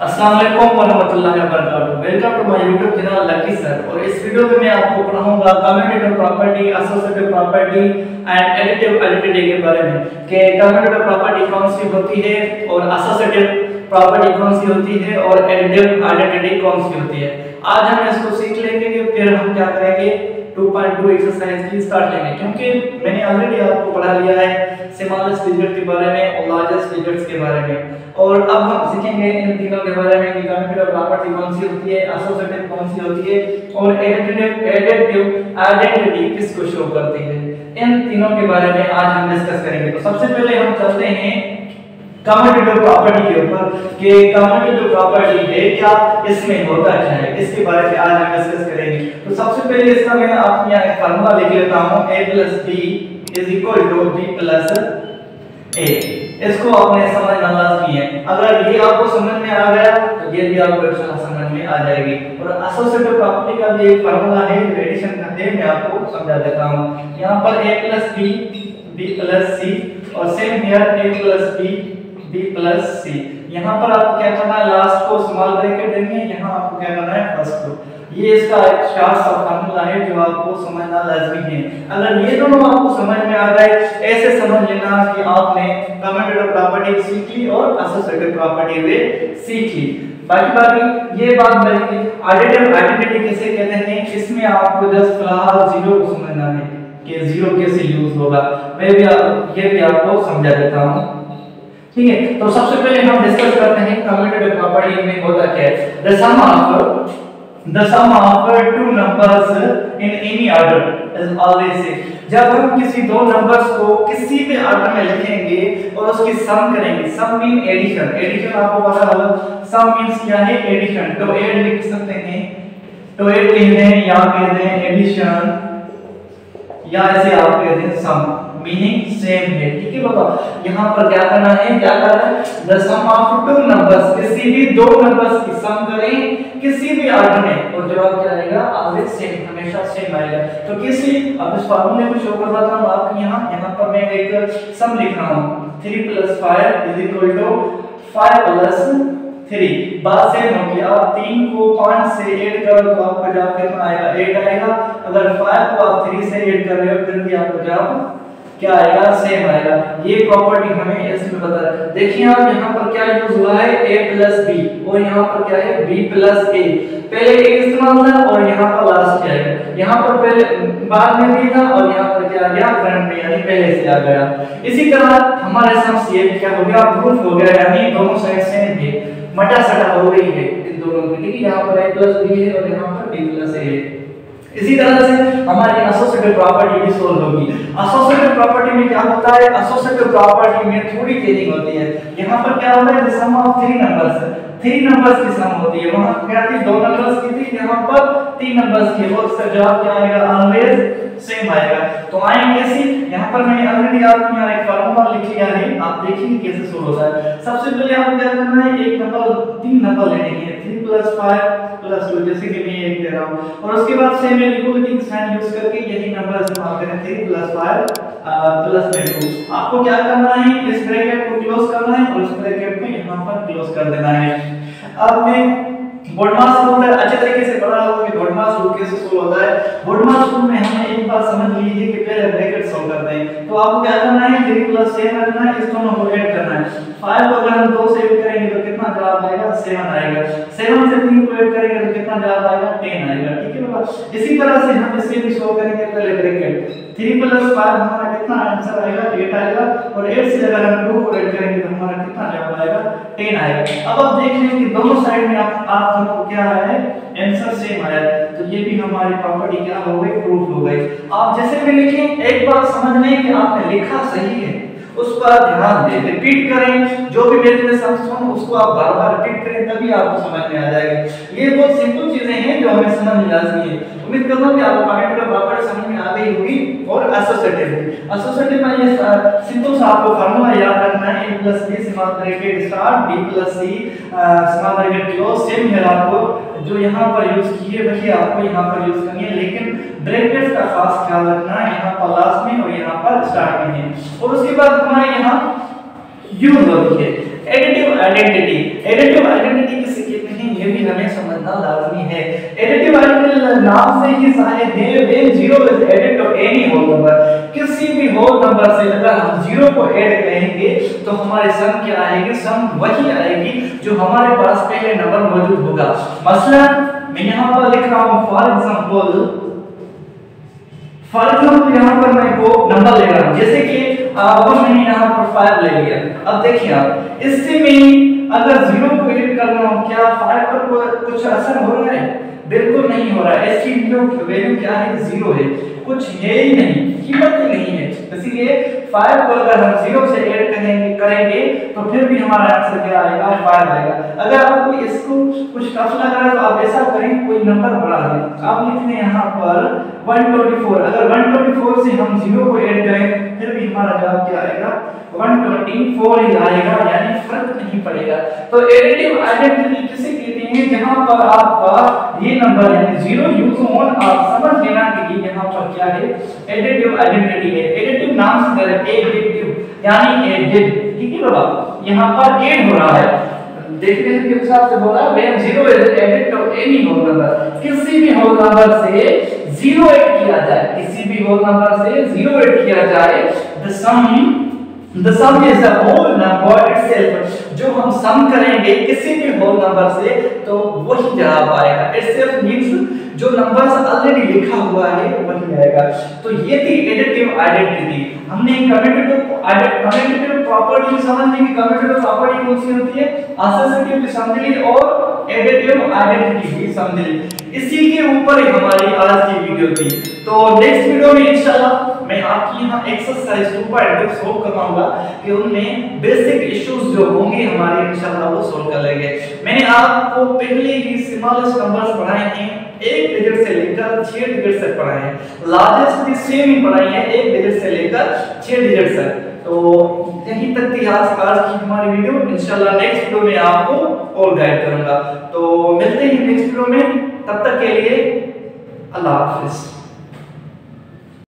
अस्सलाम वालेकुम वरहमतुल्लाहि वबरकातुहू। Welcome to my YouTube channel Lucky sir. और इस वीडियो में मैं आपको पढ़ाऊंगा commutative property, associative property and additive identity के बारे में कि कम्यूटेटिव प्रॉपर्टी कौन सी होती है और एसोसिएटिव प्रॉपर्टी कौन सी होती है और एडिटिव आइडेंटिटी कौन सी होती है। आज हम इसको सीख लेंगे कि फिर हम क्या करेंगे 2.2 एक्सरसाइज की स्टार्ट लेंगे, क्योंकि मैंने ऑलरेडी आपको पढ़ा लिया है स्मॉलेस्ट डिजिट के बारे में और लार्जेस्ट डिजिट्स के बारे में। और अब हम सीखेंगे इन तीनों के बारे में कि कम्यूटेटिव प्रॉपर्टी कौन सी होती है, एसोसिएटिव कौन सी होती है और एडिटिव आइडेंटिटी किसको शो करती है। इन तीनों के बारे में आज हम डिस्कस करेंगे। तो सबसे पहले हम चलते हैं कम्यूटेटिव प्रॉपर्टी के ऊपर कि कम्यूटेटिव प्रॉपर्टी है क्या, इसमें होता क्या है, इसके बारे में आज हम डिस्कस करेंगे। तो सबसे पहले इसका मैं आपके यहाँ एक फार्मूला लिख लेता हूं, a + b = b + a। इसको आपने समझना लाजमी है। अगर ये आपको समझ में आ गया तो ये भी आपको इंशाल्लाह समझ में आ जाएगी। और एसोसिएटिव प्रॉपर्टी का भी एक फार्मूला है, एडिशन का है, मैं आपको समझा देता हूं। यहां पर a + b b + c और same here a + b b + c। यहां पर आपको क्या करना है, लास्ट को स्मॉल ब्रैकेट देंगे, यहां आपको क्या करना है फर्स्ट को। ये इसका एक शॉर्ट सा फार्मूला है जो आपको समझना लाजमी है। अगर ये दोनों आपको समझ में आ गए, ऐसे समझ लेना कि आपने कम्यूटेटिव प्रॉपर्टी सीख ली और एसोसिएटिव प्रॉपर्टी भी सीख ली। बाकी ये बात बनेगी एडिटिव आइडेंटिटी किसे कहते हैं, इसमें आपको जस्ट फिलहाल जीरो को समझना है कि जीरो कैसे यूज होगा। मैं भी ये भी आपको समझा देता हूं, ठीक है। तो सबसे पहले हम डिस्कस करते हैं कम्यूटेटिव प्रॉपर्टी में होता क्या है। The sum of two numbers in any order is always same। जब हम किसी दो नंबर्स को किसी भी ऑर्डर में लिखेंगे और उसकी सम करेंगे, सम मीन एडिशन। एडिशन आपको पता होगा, सम मींस क्या है, एडिशन। तो ऐड लिख सकते हैं, तो ऐड लिख दें या कह दें एडिशन, या ऐसे आप कह दें सम, मीनिंग सेम है, ठीक है बाबा। यहां पर क्या करना है, क्या करना है, the sum of two numbers, किसी भी दो नंबर्स की सम करें किसी भी ऑर्डर में और जवाब क्या आएगा, ऑलवेज सेम, हमेशा सेम आएगा। तो किसी अब इस फार्मूले को शो कर देता हूं आपको। यहां पर मैं एक सम लिख रहा हूं, 3 + 5 = 5 + 3। बात सेम होगी, आप 3 को 5 से ऐड करो तो आपका जवाब कितना आएगा, 8 आएगा। अगर 5 को आप 3 से ऐड कर रहे हो फिर भी आपका जवाब क्या आएगा, सेम आएगा। ये प्रॉपर्टी हमें इसमें बता रहा है। देखिए आप यहाँ पर क्या यूज हुआ है, a + b और यहाँ पर क्या है, b + a। पहले a इस्तेमाल था और यहाँ पर लास्ट क्या है, यहाँ पर पहले बाद में b था और यहाँ पर क्या आ गया, फ्रंट में, यानी पहले से आ गया। इसी तरह हमारे सम ये क्या हो गया, प्रूफ हो गया, यानी दोनों साइड सेम है, मटा सटा हो गई है इन दोनों की, ठीक है। यहाँ पर a + b है और यहाँ पर b + a है। इसी तरह से हमारी एसोसिएटिव प्रॉपर्टी भी सोल्व होगी। एसोसिएटिव प्रॉपर्टी में क्या होता है, एसोसिएटिव प्रॉपर्टी में थोड़ी चेंजिंग होती है। यहाँ पर क्या होता है, the sum of 3 numbers, 3 numbers की सम होती है। वहां क्या थी, 2 नंबर्स की थी, यहाँ पर 3 नंबर्स की, और इसका जवाब क्या आएगा, ऑलवेज सेम आएगा। तो आएंगे कैसे, यहाँ पर मैंने ऑलरेडी आपको यहाँ एक फार्मूला लिख लिया है, आप देखिए कैसे सोल्व होता है। सबसे पहले आपको क्या करना है, एक नंबर 3 नंबर लेने हैं, 3 + 5 + 2, जैसे कि मैं एक दे रहा हूं, और उसके बाद सेम इक्वलिटी साइन यूज करके यही नंबर इस्तेमाल करें, 3 + 5 + 2। आपको क्या करना है, इस ब्रैकेट को क्लोज करना है और इस ब्रैकेट को यहां पर क्लोज कर देना है। अब मैं बोडमास रूल अच्छे तरीके से पढ़ा होगा कि बोडमास रूल कैसे सोल्व होता है। बोडमास रूल में हमने एक बात समझ ली है कि पहले ब्रैकेट सोल्व करते हैं। तो आपको क्या करना है, 3 + 7 रखना है, इस दोनों को ऐड करना है। 5 को अगर हम 2 से ऐड करेंगे तो कितना जवाब आएगा, 7 आएगा। 7 से 3 को ऐड करेंगे तो कितना जवाब आएगा, 10 आएगा, ठीक है बाबा। इसी तरह से हम इसे भी सोल्व करेंगे, पहले ब्रैकेट 3 + 5 हमारा कितना आंसर आएगा, 8 आएगा, और 8 से अगर हम 2 को ऐड करेंगे तो हमारा कितना जवाब आएगा, 10 आएगा। अब आप देख लें कि दोनों साइड में आप दोनों क्या है, आंसर सेम आया, तो ये भी हमारी प्रॉपर्टी क्या हो गई, प्रूफ हो गई। आप जैसे भी लिखें, एक बात समझ लें कि आपने लिखा सही है, उस पर ध्यान दें, रिपीट करें। जो भी मेरे समझ उसको आप बार-बार रिपीट करें, तभी आपको समझ में आ जाएगा। ये बहुत सिंपल चीजें हैं जो हमें समझ लाजमी है। उम्मीद करता हूं कि आपको कम्यूटेटिव प्रॉपर्टी समझ में आ गई होगी। और एसोसिएटिव में ये सिंपल सा आपको फार्मूला याद रखना है, a + b small bracket start, b + c small bracket close. Same है, आपको जो यहाँ पर यूज किए वही आपको यहाँ पर यूज करनी है, लेकिन ब्रैकेट्स का खास ख्याल रखना है, यहाँ पर लास्ट में और यहाँ पर स्टार्ट में है। और उसके बाद हमारे यहाँ यूज होती है एडिटिव आइडेंटिटी। एडिटिव आइडेंटिटी किसे कहते हैं ये भी हमें समझना लाजमी है। एडिटिव आइडेंटिटी नाम से ही जाहिर है when zero is added to any whole number, किसी भी होल नंबर से अगर हम जीरो को ऐड करेंगे तो हमारी सम क्या आएगी, सम वही आएगी जो हमारे पास पहले नंबर मौजूद होगा। मसलन मैं यहां पर लिख रहा हूं फॉर एग्जांपल यहाँ पर मैं को नंबर ले रहा हूं, जैसे कि मैंने यहाँ पर 5 ले लिया। अब देखिए आप इससे मैं अगर 0 को ऐड कर रहा हूं, क्या 5 पर कुछ असर हो रहा है? बिल्कुल नहीं हो रहा है। इसकी वैल्यू क्या है? 0 है, कुछ है ही नहीं, कीमत ही नहीं है। इसीलिए 5 को अगर हम 0 से ऐड करेंगे तो फिर भी हमारा आंसर क्या आएगा? 5 आएगा। अगर आपको इसको कुछ टफ लग रहा है तो आप ऐसा करें, कोई नंबर बढ़ा दें। आप लिख लें यहाँ पर 124। अगर 124 से हम 0 को ऐड करें फिर भी हमारा जवाब क्या आएगा? 124 ही आएगा, यानी फर्क नहीं पड़ेगा। तो एडिटिव आइडेंटिटी किसे कहते हैं? जहां पर आपका ये नंबर यानी 0 यूज ऑन, आप समझ लेना कि यहाँ पर क्या है? एडिटिव आइडेंटिटी है। एडिटिव नाम से एडिटिव यानी एडेड, ठीक है बाबा, यहाँ पर ऐड हो रहा है। देखने के हिसाब से बोला when 0 is added to any whole number, किसी भी होल नंबर से 0 ऐड किया जाए, किसी भी होल नंबर से 0 ऐड किया जाए, the sum is the whole number itself। जो हम सम करेंगे किसी भी होल नंबर से तो वही जवाब आएगा। itself means जो नंबर्स ऑलरेडी लिखा हुआ है वही आएगा। तो ये थी एडिटिव आइडेंटिटी। हमने कम्यूटेटिव प्रॉपर्टी समझ ली कि कम्यूटेटिव प्रॉपर्टी कौन सी होती है, एसोसिएटिव भी समझ ली और एडिटिव आइडेंटिटी भी समझ ली। इसी के ऊपर ही हमारी आज की वीडियो थी। तो नेक्स्ट वीडियो में इंशाल्लाह मैं आपकी यहाँ एक्सरसाइज 2.2 सोल्व करवाऊंगा कि उनमें बेसिक इश्यूज जो होंगे हमारे इंशाल्लाह वो सोल्व कर लेंगे। मैंने आपको पहले ही स्मॉलेस्ट नंबर्स पढ़ाए हैं, 1 डिजिट से लेकर 6 डिजिट तक पढ़ाए हैं। लार्जेस्ट भी सेम ही पढ़ाई है, 1 डिजिट से लेकर 6 डिजिट तक। तो यहीं तक थी आज की हमारी वीडियो। इंशाल्लाह नेक्स्ट वीडियो में आपको और गाइड करूंगा। तो मिलते हैं नेक्स्ट वीडियो में, तब तक के लिए अल्लाह हाफिज।